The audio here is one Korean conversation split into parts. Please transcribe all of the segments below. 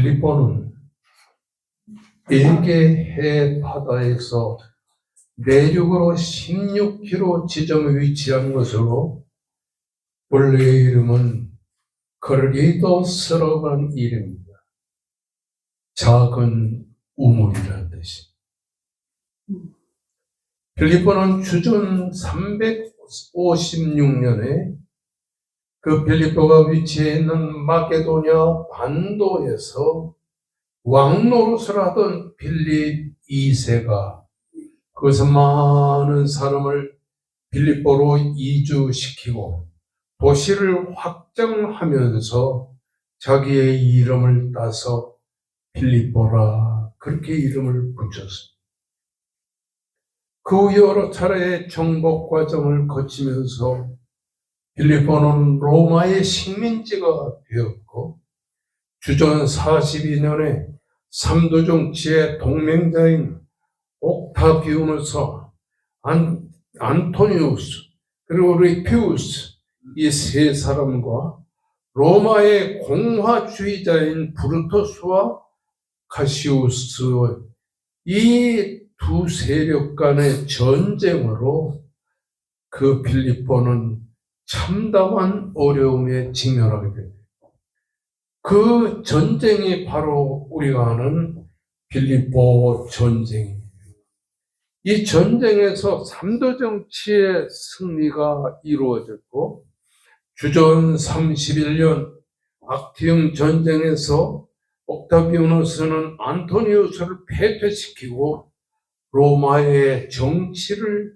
빌립보는 에게해 바다에서 내륙으로 16km 지점에 위치한 것으로 본래의 이름은 걸리도스라는 이름입니다. 작은 우물이라는 뜻입니다. 빌립보는 주전 356년에 그 빌립보가 위치해 있는 마게도냐 반도에서 왕노릇을 하던 빌립 2세가 거기서 많은 사람을 빌립보로 이주시키고 도시를 확장하면서 자기의 이름을 따서 빌립보라 그렇게 이름을 붙였습니다. 그 여러 차례의 정복 과정을 거치면서 빌립보는 로마의 식민지가 되었고 주전 42년에 삼도 정치의 동맹자인 옥타비우누스, 안토니우스 그리고 리피우스 이 세 사람과 로마의 공화주의자인 브루토스와 카시우스 이 두 세력 간의 전쟁으로 그 빌립보는 참담한 어려움에 직면하게 됩니다. 그 전쟁이 바로 우리가 아는 빌립보 전쟁입니다. 이 전쟁에서 삼도 정치의 승리가 이루어졌고 주전 31년 악티움 전쟁에서 옥타비우누스는 안토니우스를 패퇴시키고 로마의 정치를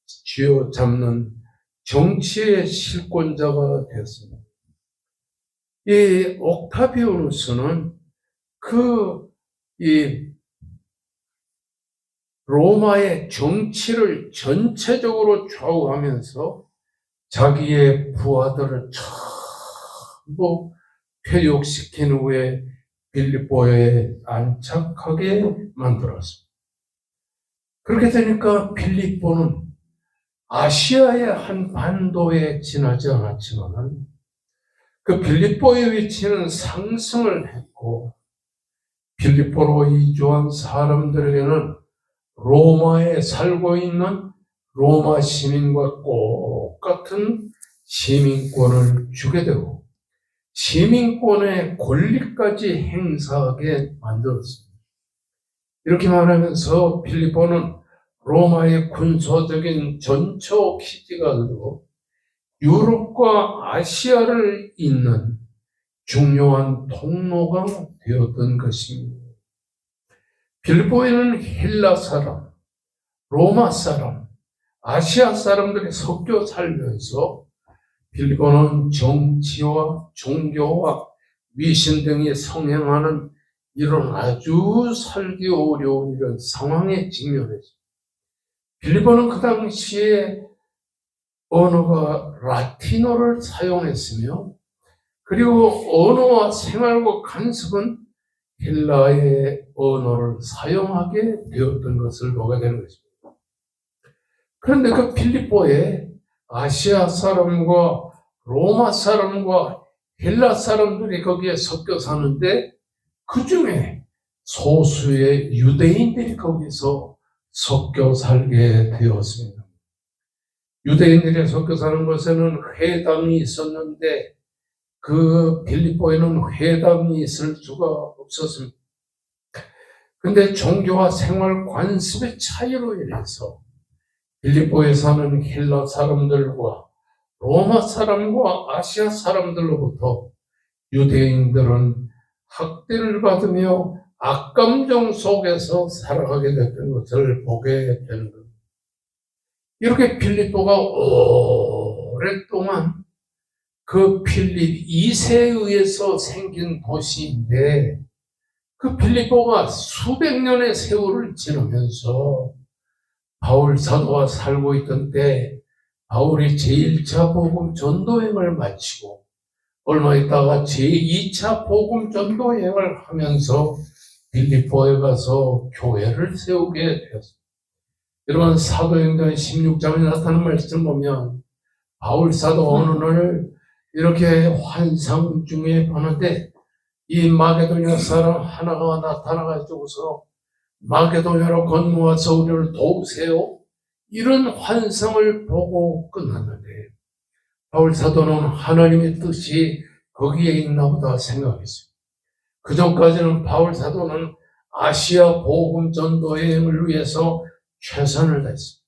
쥐어잡는 정치의 실권자가 되었습니다. 이 옥타비우누스는 로마의 정치를 전체적으로 좌우하면서 자기의 부하들을 전부 퇴역시킨 후에 빌립보에 안착하게 만들었습니다. 그렇게 되니까 빌립보는 아시아의 한 반도에 지나지 않았지만 그 빌립보의 위치는 상승을 했고 빌립보로 이주한 사람들에게는 로마에 살고 있는 로마 시민과 똑같은 시민권을 주게 되고 시민권의 권리까지 행사하게 만들었습니다. 이렇게 말하면서 빌립보는 로마의 군사적인 전초 기지가 되고 유럽과 아시아를 잇는 중요한 통로가 되었던 것입니다. 빌립보에는 헬라 사람, 로마 사람, 아시아 사람들이 섞여 살면서 빌립보는 정치와 종교와 미신 등이 성행하는 이런 아주 살기 어려운 이런 상황에 직면했습니다. 빌립보는 그 당시에 언어가 라틴어를 사용했으며 그리고 언어와 생활과 간섭은 헬라의 언어를 사용하게 되었던 것을 보게 되는 것입니다. 그런데 그 빌립보에 아시아 사람과 로마 사람과 헬라 사람들이 거기에 섞여 사는데 그 중에 소수의 유대인들이 거기서 섞여 살게 되었습니다. 유대인들이 섞여 사는 곳에는 회당이 있었는데 그 빌립보에는 회당이 있을 수가 없었습니다. 그런데 종교와 생활 관습의 차이로 인해서 빌립보에 사는 헬라 사람들과 로마 사람과 아시아 사람들로부터 유대인들은 학대를 받으며 악감정 속에서 살아가게 됐던 것을 보게 되는 겁니다. 이렇게 빌립보가 오랫동안 그 필립 2세에 의해서 생긴 도시인데 그 빌립보가 수백 년의 세월을 지나면서 바울 사도가 살고 있던 때 바울이 제1차 복음 전도행을 마치고 얼마 있다가 제2차 복음 전도행을 하면서 빌립보에 가서 교회를 세우게 되었습니다. 여러분 사도행전 16장에 나타나는 말씀을 보면 바울 사도 어느 날 이렇게 환상 중에 보는데 이 마게도냐 사람 하나가 나타나가지고서 마게도냐로 건너와서 우리를 도우세요. 이런 환상을 보고 끝났는데 바울 사도는 하나님의 뜻이 거기에 있나 보다 생각했어요. 그 전까지는 바울 사도는 아시아 복음 전도 여행을 위해서 최선을 다했어요.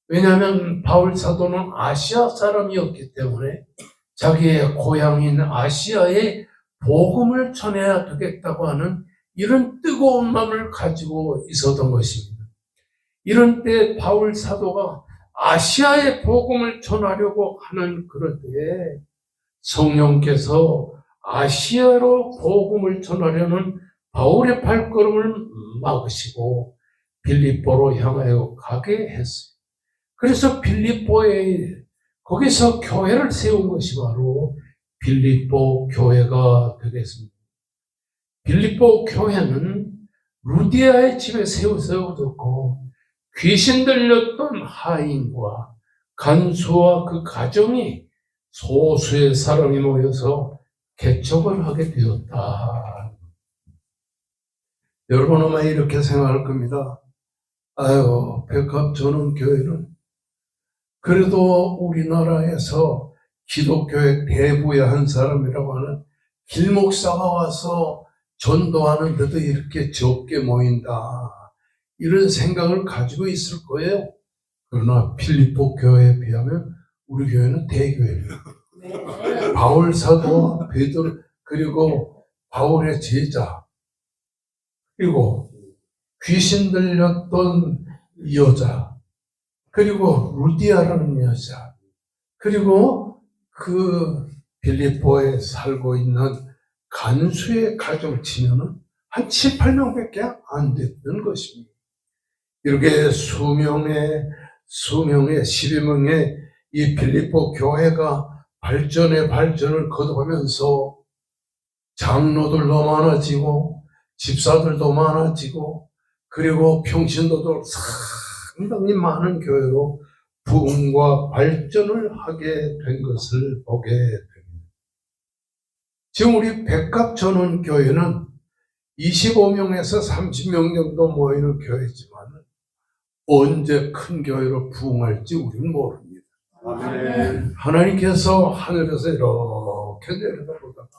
왜냐하면 바울 사도는 아시아 사람이었기 때문에 자기의 고향인 아시아에 복음을 전해야 되겠다고 하는 이런 뜨거운 마음을 가지고 있었던 것입니다. 이런 때 바울 사도가 아시아의 복음을 전하려고 하는 그럴 때에 성령께서 아시아로 복음을 전하려는 바울의 발걸음을 막으시고 빌립보로 향하여 가게 했어요. 그래서 빌립보에 거기서 교회를 세운 것이 바로 빌립보 교회가 되겠습니다. 빌립보 교회는 루디아의 집에 세워졌고 귀신 들렸던 하인과 간수와 그 가정이 소수의 사람이 모여서 개척을 하게 되었다. 여러분 아마 이렇게 생각할 겁니다. 아유, 백합전원교회는 그래도 우리나라에서 기독교의 대부의 한 사람이라고 하는 길목사가 와서 전도하는데도 이렇게 적게 모인다. 이런 생각을 가지고 있을 거예요. 그러나 필리포 교회에 비하면 우리 교회는 대교회예요. 바울 사도와 베드로 그리고 바울의 제자 그리고 귀신 들렸던 여자 그리고 루디아라는 여자 그리고 그 빌립보에 살고 있는 간수의 가정 치면은 한 7, 8명밖에 안 됐던 것입니다. 이렇게 수명의 12명의 이 빌립보 교회가 발전을 거듭하면서 장로들도 많아지고 집사들도 많아지고 그리고 평신도도 상당히 많은 교회로 부흥과 발전을 하게 된 것을 보게 됩니다. 지금 우리 백합전원교회는 25명에서 30명 정도 모이는 교회지만 언제 큰 교회로 부흥할지 우리는 모릅니다. 아멘. 하나님께서 하늘에서 이렇게 내려다보다가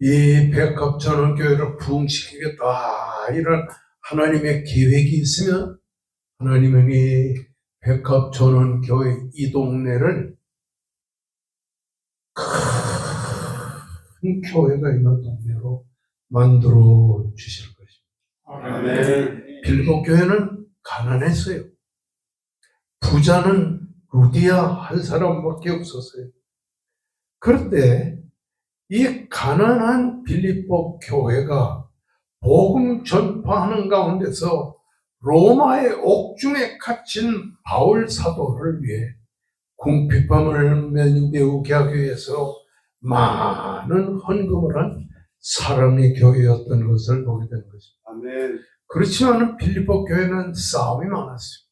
이 백합전원교회를 부흥시키겠다 이런 하나님의 계획이 있으면 하나님은 이 백합전원교회 이 동네를 큰 교회가 있는 동네로 만들어 주실 것입니다. 아멘. 빌립보 교회는 가난했어요. 부자는 루디아 한 사람밖에 없었어요. 그런데 이 가난한 빌립보 교회가 복음 전파하는 가운데서 로마의 옥중에 갇힌 바울 사도를 위해 궁핍함을 메우게 하기 위해서 많은 헌금을 한 사랑의 교회였던 것을 보게 된 것입니다. 아멘. 그렇지만 빌립보 교회는 싸움이 많았어요.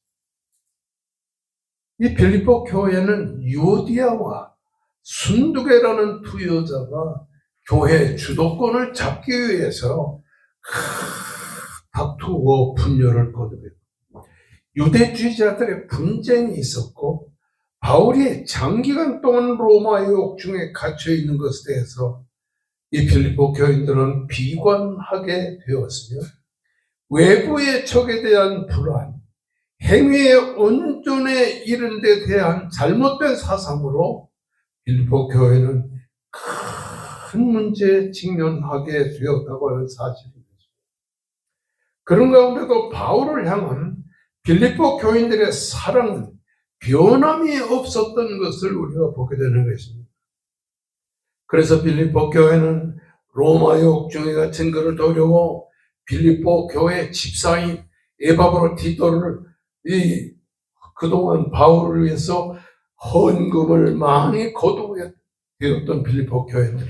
이 빌립보 교회는 유디아와 순두계라는 두 여자가 교회 주도권을 잡기 위해서 다투고 분열을 거듭했고 유대주의자들의 분쟁이 있었고 바울이 장기간 동안 로마의 옥중에 갇혀 있는 것에 대해서 이 빌립보 교인들은 비관하게 되었으며 외부의 적에 대한 불안, 행위의 온전에 이른 데 대한 잘못된 사상으로 빌립보 교회는 큰 문제에 직면하게 되었다고 하는 사실입니다. 그런 가운데도 바울을 향한 빌립보 교인들의 사랑은 변함이 없었던 것을 우리가 보게 되는 것입니다. 그래서 빌립보 교회는 로마의 옥중에가 증거를 도려고 빌립보 교회 집사인 에바브로티도를 그동안 바울을 위해서 헌금을 많이 거두게 되었던 빌립보 교회들은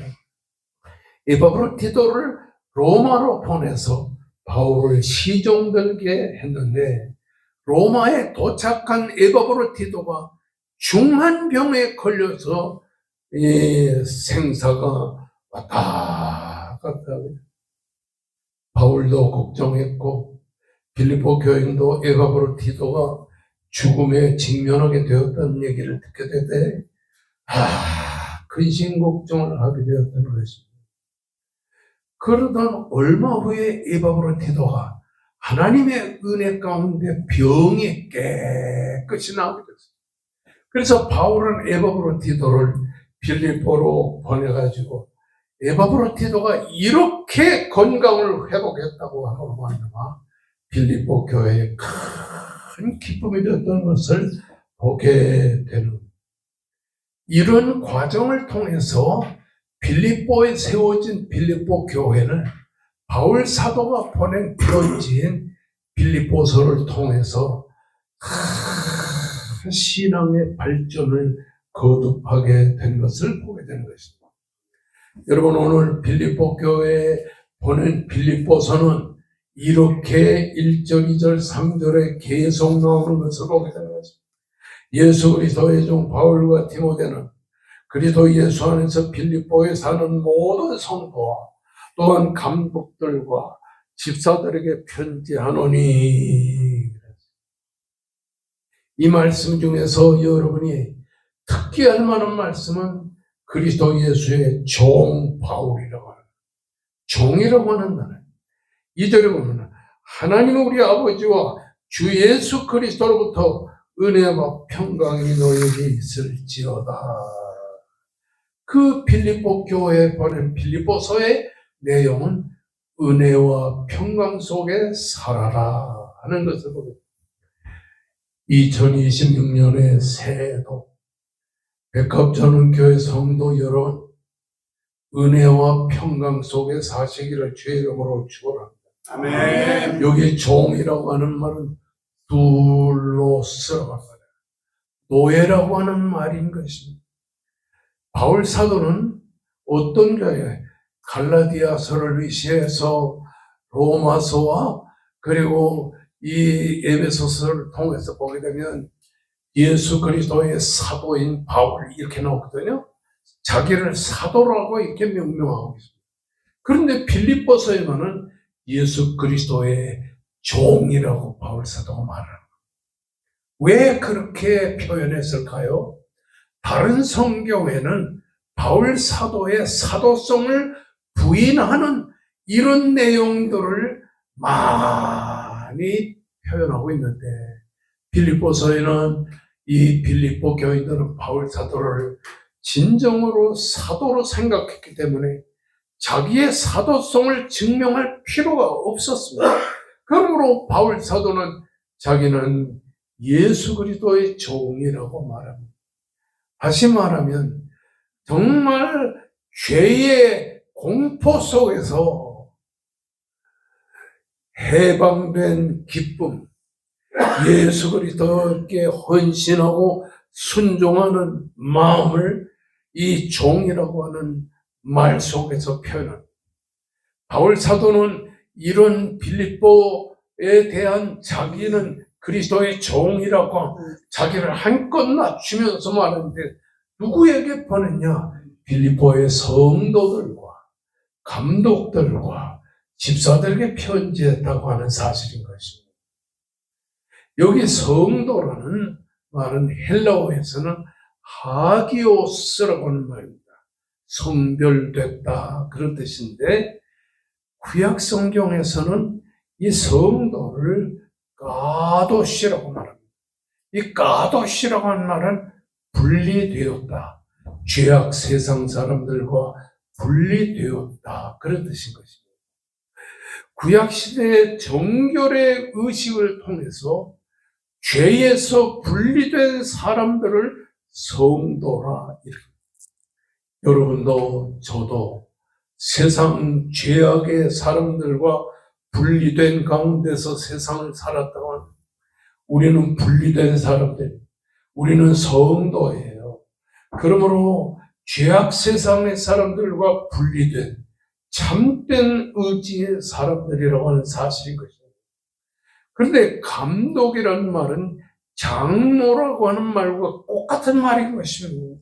에바브로티도를 로마로 보내서 바울을 시종들게 했는데 로마에 도착한 에바브로티도가 중한 병에 걸려서 이 생사가 왔다 하더라고요. 바울도 걱정했고 빌립보 교인도 에바브로티도가 죽음에 직면하게 되었다는 얘기를 듣게 되되 근심 걱정을 하게 되었던 것입니다. 그러던 얼마 후에 에바브로티도가 하나님의 은혜 가운데 병이 깨끗이 나오게 됐어요. 그래서 바울은 에바브로티도를 빌립보로 보내가지고 에바브로티도가 이렇게 건강을 회복했다고 하고 말미암아 빌립보 교회에 큰 기쁨이 되었던 것을 보게 되는, 이런 과정을 통해서 빌립보에 세워진 빌립보 교회는 바울 사도가 보낸 편지인 빌립보서를 통해서 신앙의 발전을 거듭하게 된 것을 보게 되는 것입니다. 여러분, 오늘 빌립보 교회에 보낸 빌립보서는 이렇게 1절, 2절, 3절에 계속 나오는 것을 보게 되는 것입니다. 예수 그리스도의 종 바울과 디모데는 그리스도 예수 안에서 빌립보에 사는 모든 성도와 또한 감독들과 집사들에게 편지하노니, 이 말씀 중에서 여러분이 특기할 만한 말씀은 그리스도 예수의 종 바울이라고 하는, 종이라고 하는 단어예요. 2절에 보면 하나님 우리 아버지와 주 예수 그리스도로부터 은혜와 평강이 너에게 있을지어다. 그 빌립보 교회에 보낸 빌립보서의 내용은 은혜와 평강 속에 살아라 하는 것을 보게 됩니다. 2026년의 새해에도 백합전은교회 성도 여러분, 은혜와 평강 속에 사시기를 주의 이름으로 축원합니다. 아멘. 여기 종이라고 하는 말은 둘로스라고 하는 말이에요. 노예라고 하는 말인 것입니다. 바울 사도는 어떤 교회, 갈라디아서를 의시해서 로마서와 그리고 이 에베소서를 통해서 보게 되면 예수 그리스도의 사도인 바울 이렇게 나오거든요. 자기를 사도라고 이렇게 명명하고 있습니다. 그런데 빌립보서에는 예수 그리스도의 종이라고 바울 사도가 말합니다. 왜 그렇게 표현했을까요? 다른 성경에는 바울 사도의 사도성을 부인하는 이런 내용들을 많이 표현하고 있는데, 빌립보서에는 이 빌립보 교인들은 바울 사도를 진정으로 사도로 생각했기 때문에 자기의 사도성을 증명할 필요가 없었습니다. 그러므로 바울 사도는 자기는 예수 그리스도의 종이라고 말합니다. 다시 말하면 정말 죄의 공포 속에서 해방된 기쁨, 예수 그리스도께 헌신하고 순종하는 마음을 이 종이라고 하는 말 속에서 표현합니다. 바울 사도는 이런 빌립보에 대한 자기는 그리스도의 종이라고 자기를 한껏 낮추면서 말하는데, 누구에게 보냈냐? 빌립보의 성도들과 감독들과 집사들에게 편지했다고 하는 사실인 것입니다. 여기 성도라는 말은 헬라어에서는 하기오스라고 하는 말입니다. 성별됐다 그런 뜻인데, 구약 성경에서는 이 성도를 가도시라고 말합니다. 이 가도시라고 하는 말은 분리되었다, 죄악 세상 사람들과 분리되었다 그런 뜻인 것입니다. 구약시대의 정결의 의식을 통해서 죄에서 분리된 사람들을 성도라 이렇게. 여러분도 저도 세상 죄악의 사람들과 분리된 가운데서 세상을 살았다면 우리는 분리된 사람들, 우리는 성도예요. 그러므로 죄악 세상의 사람들과 분리된 참된 의지의 사람들이라고 하는 사실인 것입니다. 그런데 감독이라는 말은 장로라고 하는 말과 똑같은 말인 것입니다.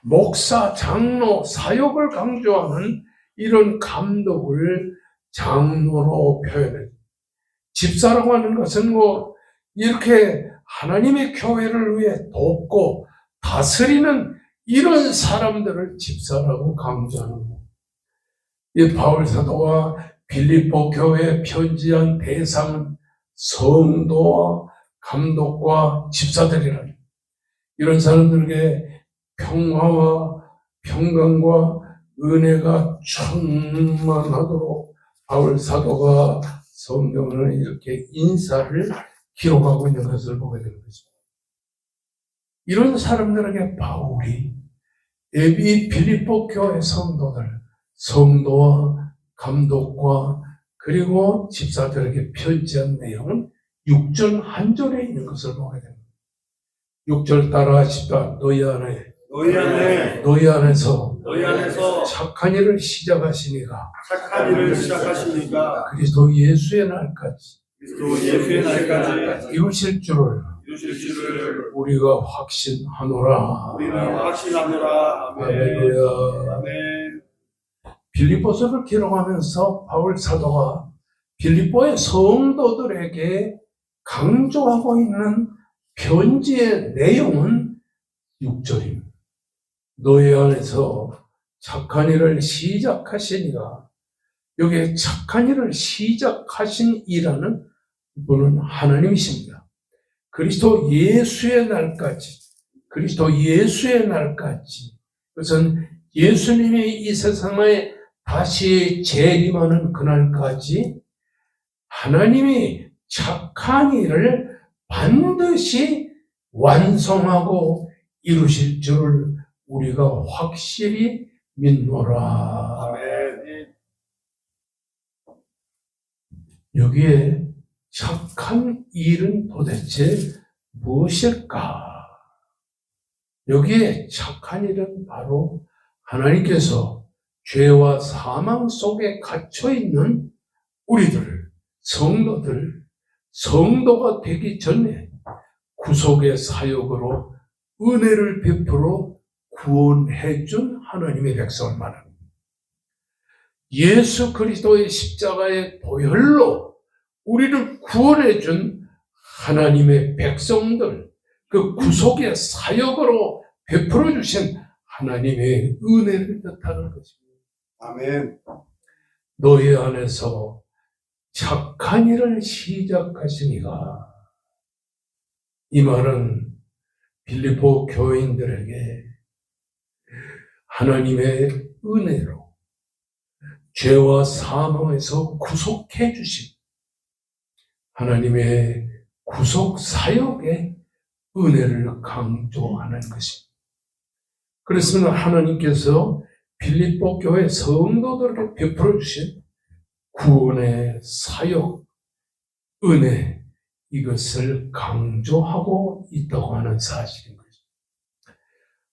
목사, 장로, 사역을 강조하는 이런 감독을 장로로 표현해요. 집사라고 하는 것은 이렇게 하나님의 교회를 위해 돕고 다스리는 이런 사람들을 집사라고 강조하는 거예요. 이 바울 사도가 빌립보 교회에 편지한 대상은 성도와 감독과 집사들이라는 이런 사람들에게 평화와 평강과 은혜가 충만하도록 바울 사도가 성경을 이렇게 인사를 기록하고 있는 것을 보게 되는 것입니다. 이런 사람들에게 바울이 예비 빌립보 교회 성도와 감독과 그리고 집사들에게 편지한 내용은 6절 한 절에 있는 것을 보게 됩니다. 6절 따라 하십시다. 너희 안에서 착한 일을 시작하시니가 그리스도 예수의 날까지 이루실 줄을 우리가 확신하노라. 할렐루야. 빌립보서를 기록하면서 바울 사도가 빌립보의 성도들에게 강조하고 있는 편지의 내용은 6절입니다. 너희 안에서 착한 일을 시작하시니가 여기에 착한 일을 시작하신 이라는 분은 하나님이십니다. 그리스도 예수의 날까지 그것은 예수님이 이 세상에 다시 재림하는 그날까지 하나님이 착한 일을 반드시 완성하고 이루실 줄을 우리가 확실히 믿노라. 아멘. 여기에 착한 일은 도대체 무엇일까? 여기에 착한 일은 바로 하나님께서 죄와 사망 속에 갇혀있는 우리들, 성도가 되기 전에 구속의 사역으로 은혜를 베풀어 구원해준 하나님의 백성을 말합니다. 예수 그리스도의 십자가의 보혈로 우리를 구원해준 하나님의 백성들, 그 구속의 사역으로 베풀어 주신 하나님의 은혜를 뜻하는 것입니다. 아멘. 너희 안에서 착한 일을 시작하시니가. 이 말은 빌립보 교인들에게 하나님의 은혜로 죄와 사망에서 구속해 주신 하나님의 구속 사역의 은혜를 강조하는 것입니다. 그렇습니다. 하나님께서 빌립보 교회 성도들에게 베풀어 주신 구원의 사역, 은혜, 이것을 강조하고 있다고 하는 사실인 것입니다.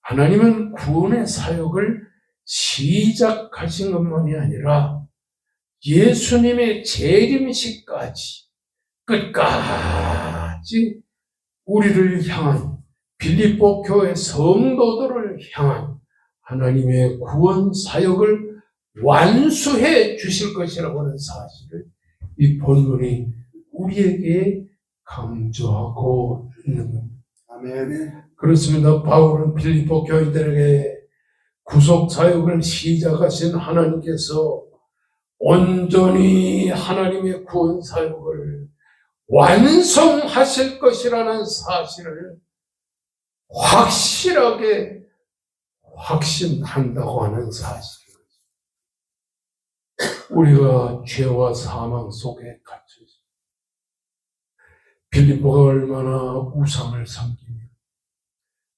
하나님은 구원의 사역을 시작하신 것만이 아니라 예수님의 재림식까지 끝까지 우리를 향한 빌립보 교회 성도들을 향한 하나님의 구원 사역을 완수해 주실 것이라고 하는 사실을 이 본문이 우리에게 강조하고 있는 겁니다. 아멘. 그렇습니다. 바울은 빌립보 교인들에게 구속 사역을 시작하신 하나님께서 온전히 하나님의 구원 사역을 완성하실 것이라는 사실을 확실하게 확신한다고 하는 사실입니다. 우리가 죄와 사망 속에 갇혀 있습니다. 빌립보가 얼마나 우상을 섬기며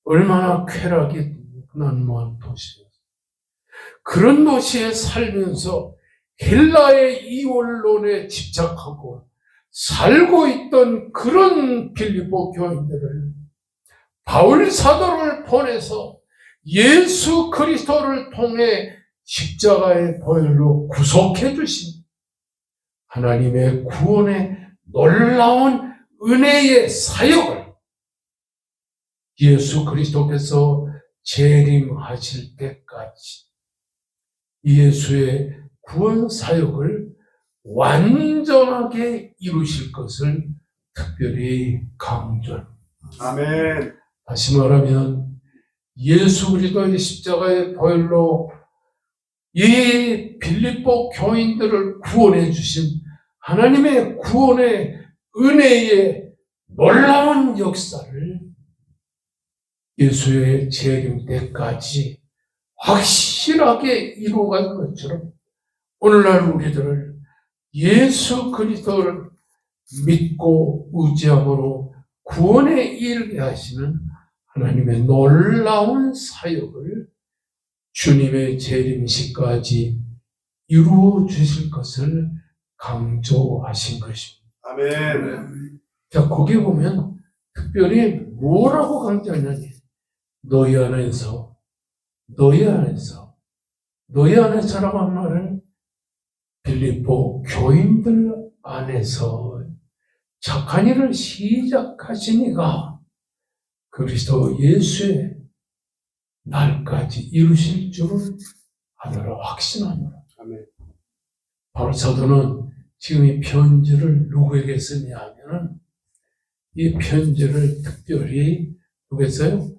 얼마나 쾌락이 난무한 도시였어요. 그런 도시에 살면서 헬라의 이원론에 집착하고 살고 있던 그런 빌립보 교인들을 바울 사도를 보내서 예수 그리스도를 통해 십자가의 보혈로 구속해 주신 하나님의 구원의 놀라운 은혜의 사역을 예수 그리스도께서 재림하실 때까지 예수의 구원 사역을 완전하게 이루실 것을 특별히 강조합니다. 아멘. 다시 말하면 예수 그리스도의 십자가의 보혈로 이 빌립보 교인들을 구원해 주신 하나님의 구원의 은혜의 놀라운 역사를 예수의 재림 때까지 확실하게 이루어간 것처럼 오늘날 우리들을 예수 그리스도를 믿고 의지함으로 구원에 이르게 하시는 하나님의 놀라운 사역을 주님의 재림시까지 이루어 주실 것을 강조하신 것입니다. 아멘. 자, 거기 보면 특별히 뭐라고 강조하냐니 너희 안에서라고 한 말은 빌립보 교인들 안에서 착한 일을 시작하시니가 그리스도 예수의 날까지 이루실 줄을 아노라 확신하노라. 아멘. 바울 사도는 지금 이 편지를 누구에게 쓰냐 하면은 이 편지를 특별히 누구에게 써요?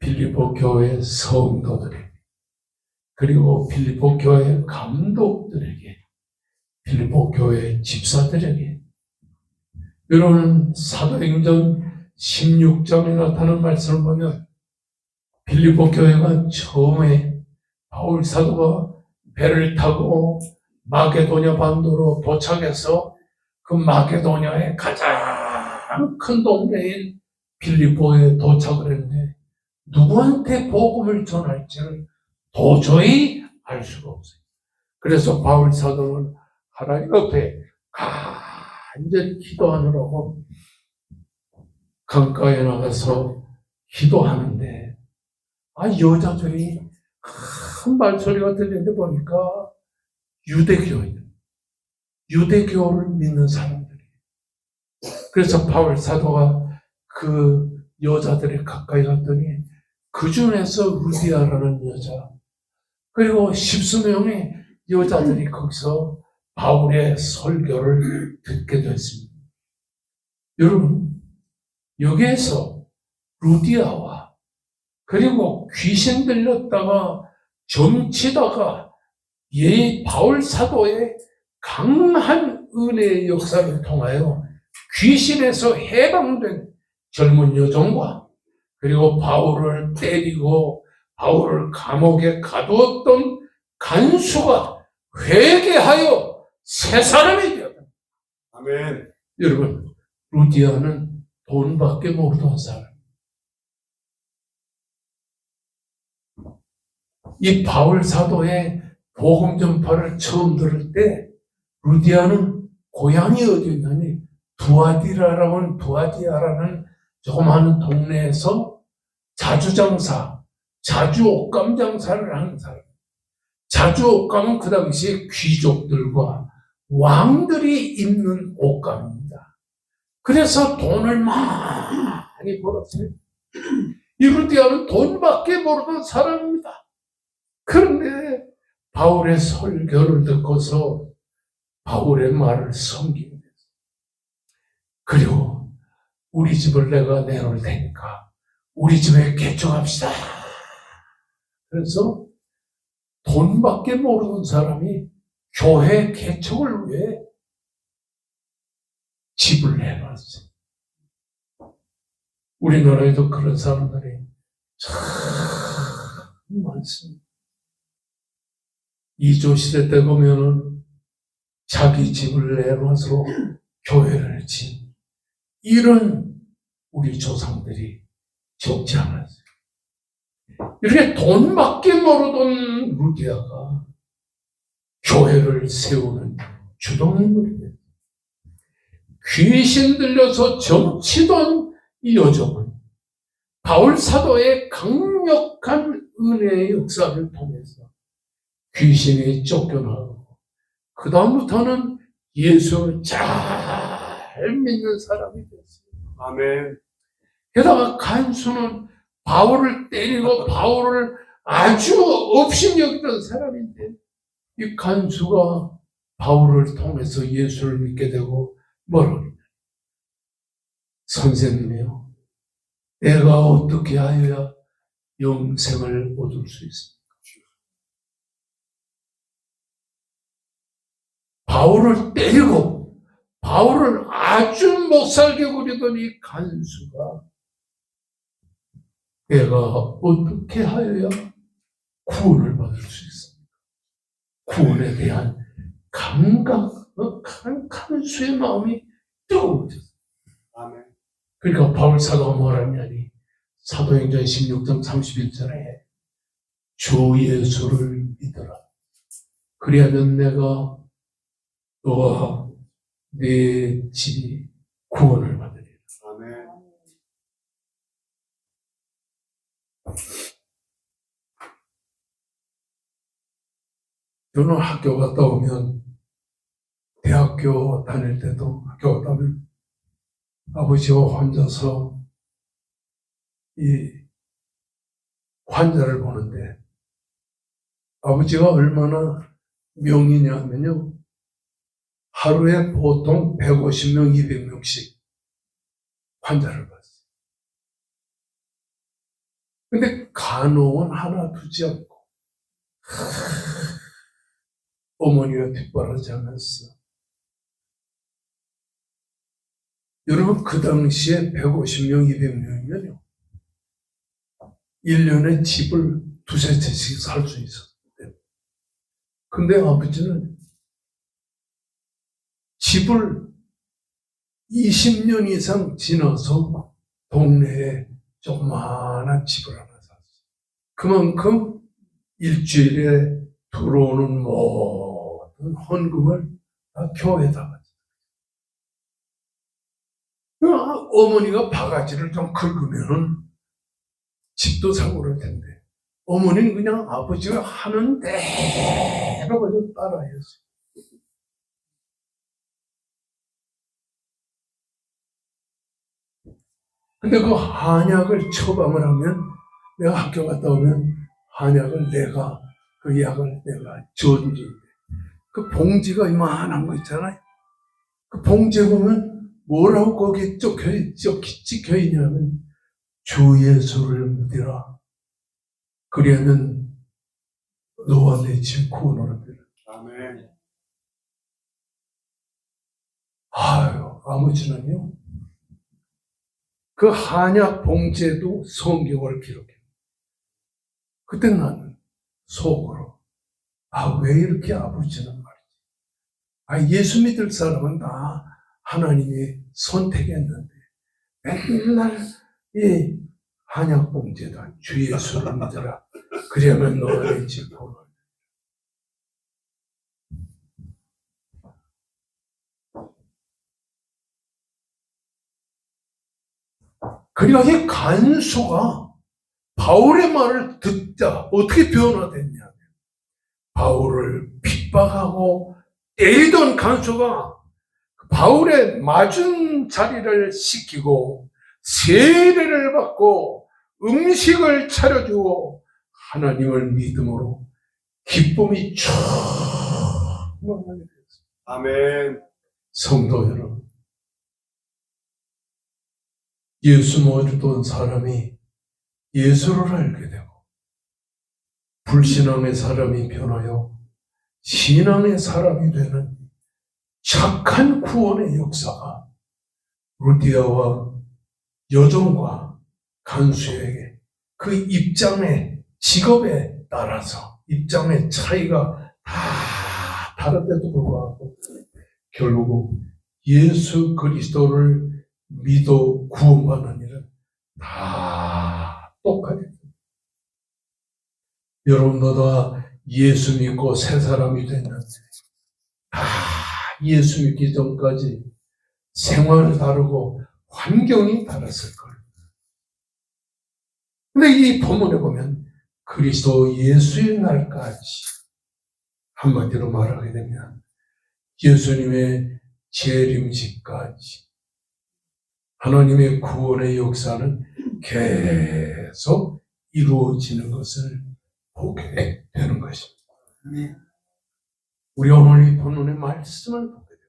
빌립보 교회 성도들에게, 그리고 빌립보 교회 감독들에게, 빌립보 교회 집사들에게. 여러분 사도행전 16장에 나타나는 말씀을 보면 빌립보 교회가 처음에 바울 사도가 배를 타고 마게도냐 반도로 도착해서 그 마게도냐의 가장 큰 동네인 빌립보에 도착을 했는데 누구한테 복음을 전할지를 도저히 알 수가 없어요. 그래서 바울 사도는 하나님 앞에 간절히 기도하느라고 강가에 나가서 기도하는데 여자들이 큰 말소리가 들리는데 보니까 유대교를 믿는 사람들이. 그래서 바울 사도가 그 여자들이 가까이 갔더니 그 중에서 루디아라는 여자, 그리고 10수명의 여자들이 거기서 바울의 설교를 듣게 됐습니다. 여러분, 여기에서 루디아와 그리고 귀신 들렸다가 점치다가 바울 사도의 강한 은혜의 역사를 통하여 귀신에서 해방된 젊은 여종과 그리고 바울을 때리고 바울을 감옥에 가두었던 간수가 회개하여 새 사람이 되었다. 아멘. 여러분, 루디아는 돈밖에 모르던 사람. 이 바울 사도의 복음 전파를 처음 들을 때 루디아는 고향이 어디였냐니 두아디아라는 조그마한 동네에서 자주 옷감 장사를 하는 사람. 자주 옷감은 그 당시에 귀족들과 왕들이 입는 옷감입니다. 그래서 돈을 많이 벌었어요. 이 루디아는 돈밖에 모르는 사람입니다. 그런데 바울의 설교를 듣고서 바울의 말을 섬기게 됐어요. 그리고 우리 집을 내가 내놓을 테니까 우리 집에 개척합시다. 그래서 돈밖에 모르는 사람이 교회 개척을 위해 집을 내놨어요. 우리나라에도 그런 사람들이 참 많습니다. 이조 시대 때 보면은 자기 집을 내놔서 교회를 진 이런 우리 조상들이 적지 않았어요. 이렇게 돈밖에 모르던 루디아가 교회를 세우는 주동인물이 됐어요. 귀신 들려서 점치던 이 여종은 바울 사도의 강력한 은혜의 역사를 통해서 귀신이 쫓겨나고 그 다음부터는 예수를 잘 믿는 사람이 됐어요. 아멘. 게다가 간수는 바울을 때리고 바울을 아주 업신여기던 사람인데 이 간수가 바울을 통해서 예수를 믿게 되고 뭐라고 그러냐. 선생님이요, 내가 어떻게 하여야 영생을 얻을 수 있습니까? 바울을 때리고 바울을 아주 못살게 구리던 이 간수가 내가 어떻게 하여야 구원을 받을 수 있습니까? 구원에 대한 간수의 마음이 뜨거워졌어요. 아멘. 그러니까 바울 사도가 뭐라냐니, 사도행전 16장 31절에 주 예수를 믿어라. 그리하면 내가 너와 내 집이 구원을 받으리라. 아멘. 저는 학교 갔다 오면, 대학교 다닐 때도 학교 갔다 오면 아버지와 혼자서 이 환자를 보는데, 아버지가 얼마나 명이냐면요, 하루에 보통 150명, 200명씩 환자를 봤어요. 근데 간호원 하나 두지 않고 어머니가 뒷바라지 하면서, 여러분 그 당시에 150명, 200명이면요 1년에 집을 두세 채씩 살 수 있었는데, 근데 아버지는 집을 20년 이상 지나서 동네에 조그마한 집을 하나 샀어요. 그만큼 일주일에 들어오는 모든 헌금을 다 교회에다 바쳤어요. 어머니가 바가지를 좀 긁으면은 집도 사고 그럴 텐데, 어머니는 그냥 아버지가 하는 대로 그냥 따라했어요. 근데 그 한약을 처방을 하면, 내가 학교 갔다 오면 한약을 내가, 그 약을 내가 줘주는데, 그 봉지가 이만한 거 있잖아요. 그 봉지에 보면 뭐라고 거기에 찍혀 있냐면, 주 예수를 믿으라. 그리하면 너와 내 집 구원을 얻으리라. 아멘. 아유, 아버지는요, 그 한약 봉지에도 성경을 기록해요. 그때 나는 속으로, 왜 이렇게 아버지는 말이지. 예수 믿을 사람은 다 하나님이 선택했는데, 맨날 이 한약 봉지에다 주 예수를 믿으라. 그러면 너와 내 집 구원을. 그러니까 이 간수가 바울의 말을 듣자 어떻게 변화됐냐면, 바울을 핍박하고 때리던 간수가 바울의 맞은 자리를 시키고 세례를 받고 음식을 차려주고 하나님을 믿음으로 기쁨이 충만하게 되었습니다. 아멘. 성도 여러분, 예수 모르던 사람이 예수를 알게 되고, 불신앙의 사람이 변하여 신앙의 사람이 되는 착한 구원의 역사가 루디아와 여종과 간수에게 그 입장의 직업에 따라서 입장의 차이가 다 다른데도 불구하고 결국 예수 그리스도를 믿어 구원받는 일은 다 똑같아요. 여러분도 다 예수 믿고 새 사람이 됐는데, 다 예수 믿기 전까지 생활이 다르고 환경이 달랐을 거예요. 근데 이 본문에 보면 그리스도 예수의 날까지, 한마디로 말하게 되면 예수님의 재림식까지 하나님의 구원의 역사는 계속 이루어지는 것을 보게 되는 것입니다. 우리 오늘 이 본문의 말씀을 보게 됩니다.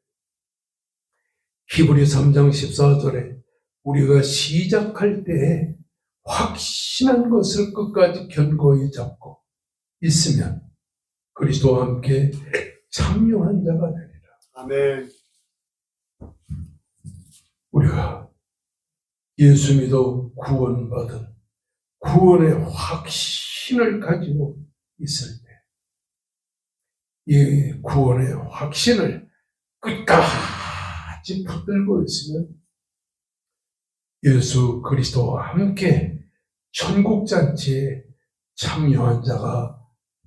히브리 3장 14절에 우리가 시작할 때에 확신한 것을 끝까지 견고히 잡고 있으면 그리스도와 함께 참여한 자가 되리라. 아멘. 우리가 예수 믿어 구원받은 구원의 확신을 가지고 있을 때 이 구원의 확신을 끝까지 붙들고 있으면 예수 그리스도와 함께 천국잔치에 참여한 자가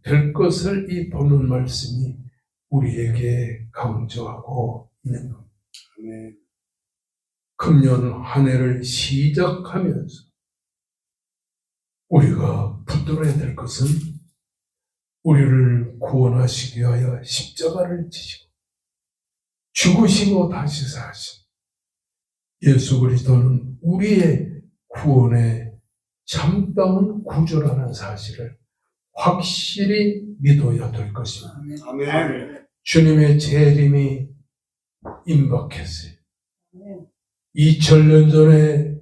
될 것을 이 본문 말씀이 우리에게 강조하고 있는 겁니다. 아멘. 금년 한 해를 시작하면서 우리가 붙들어야 될 것은 우리를 구원하시기 위하여 십자가를 지시고 죽으시고 다시 사신 예수 그리스도는 우리의 구원의 참다운 구주라는 사실을 확실히 믿어야 될 것입니다. 아멘. 주님의 재림이 임박했어요. 2000년 전에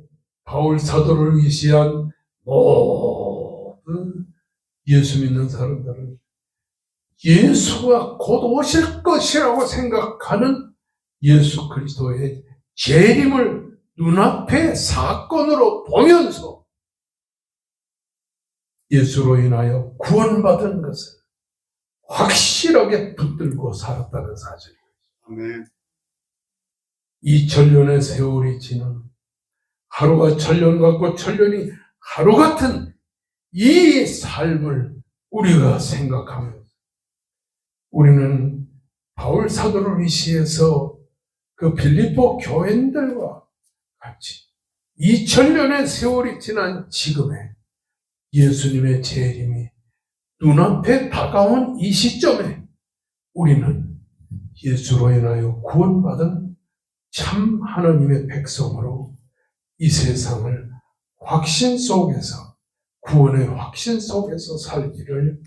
바울 사도를 위시한 모든 예수 믿는 사람들은 예수가 곧 오실 것이라고 생각하는 예수 그리스도의 재림을 눈앞에 사건으로 보면서 예수로 인하여 구원받은 것을 확실하게 붙들고 살았다는 사실입니다. 아멘. 2000년의 세월이 지난 하루가 천년 같고 천년이 하루 같은 이 삶을 우리가 생각하면서 우리는 바울 사도를 위시해서 그 빌립보 교인들과 같이 2000년의 세월이 지난 지금에 예수님의 재림이 눈앞에 다가온 이 시점에 우리는 예수로 인하여 구원받은 참 하나님의 백성으로 이 세상을 확신 속에서 구원의 확신 속에서 살기를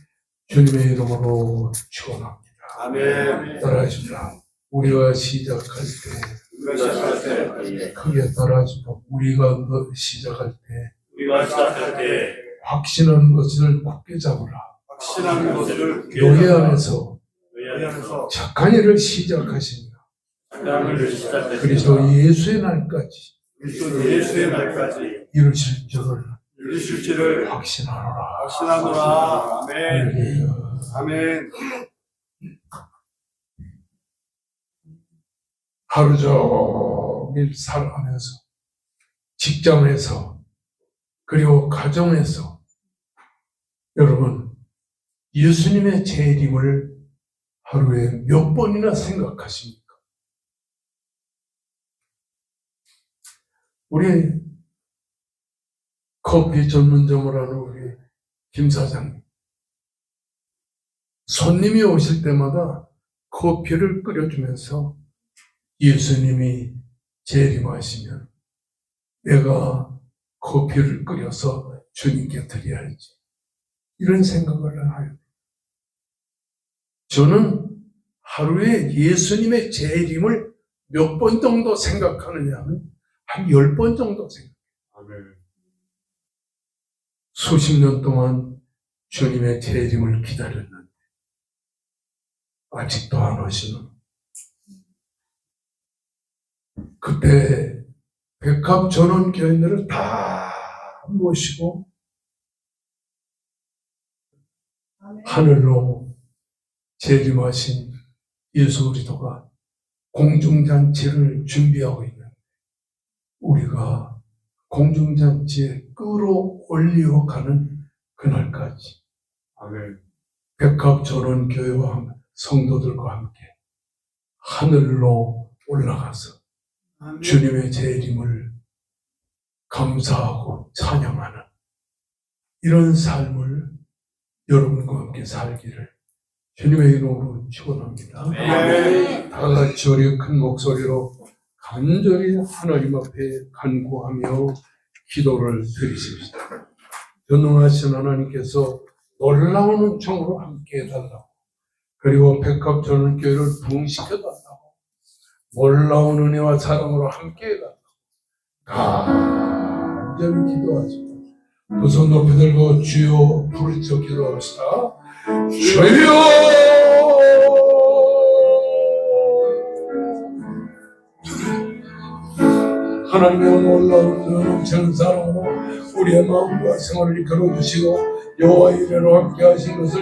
주님의 이름으로 축원합니다. 아멘. 따라하십시다. 우리가 시작할 때 우리가 시작할 때 크게 따라하십시다. 우리가 시작할 때 우리가 시작할 때 확신한 것을 굳게 잡으라. 확신한 것을 교회 안에서 안에서 착한 일을 시작하십니다. 장을 시작할 그리스도 예수의 날까지 그리스도 예수의 날까지 이루실 줄을 이루실지를 확신하노라. 확신하노라. 아멘. 할렐루야. 아멘. 하루 종일 살아가면서 직장에서 그리고 가정에서 여러분 예수님의 재림을 하루에 몇 번이나 생각하십니까? 우리 커피 전문점을 하는 우리 김 사장님 손님이 오실 때마다 커피를 끓여주면서 예수님이 재림하시면 내가 커피를 끓여서 주님께 드려야지 이런 생각을 하요. 저는 하루에 예수님의 재림을 몇 번 정도 생각하느냐면 한 10번 정도 생각해요. 아멘. 수십 년 동안 주님의 재림을 기다렸는데 아직도 안 오시는 그때 백합 전원 교인들을 다 모시고 하늘로 재림하신 예수 그리스도가 공중잔치를 준비하고 있는 우리가 공중잔치에 끌어올려 가는 그날까지 아멘. 백합 전원 교회와 성도들과 함께 하늘로 올라가서 아멘. 주님의 재림을 감사하고 찬양하는 이런 삶을 여러분과 함께 살기를 주님의 이름으로 축원합니다. 아멘. 다 같이 우리 큰 목소리로 간절히 하나님 앞에 간구하며 기도를 드리십시다. 전능하신 하나님께서 놀라운 은총으로 함께 해달라고 그리고 백합전원교회를 부흥시켜달라고 놀라운 은혜와 사랑으로 함께 해달라고 간절히 기도하십니다. 두 손 높이 들고 주여 부르짖어 기도합시다. 주여 하나님의 놀라운 넘치는 사랑으로 우리의 마음과 생활을 이끌어 주시고 여호와의 이름으로 함께 하신 것을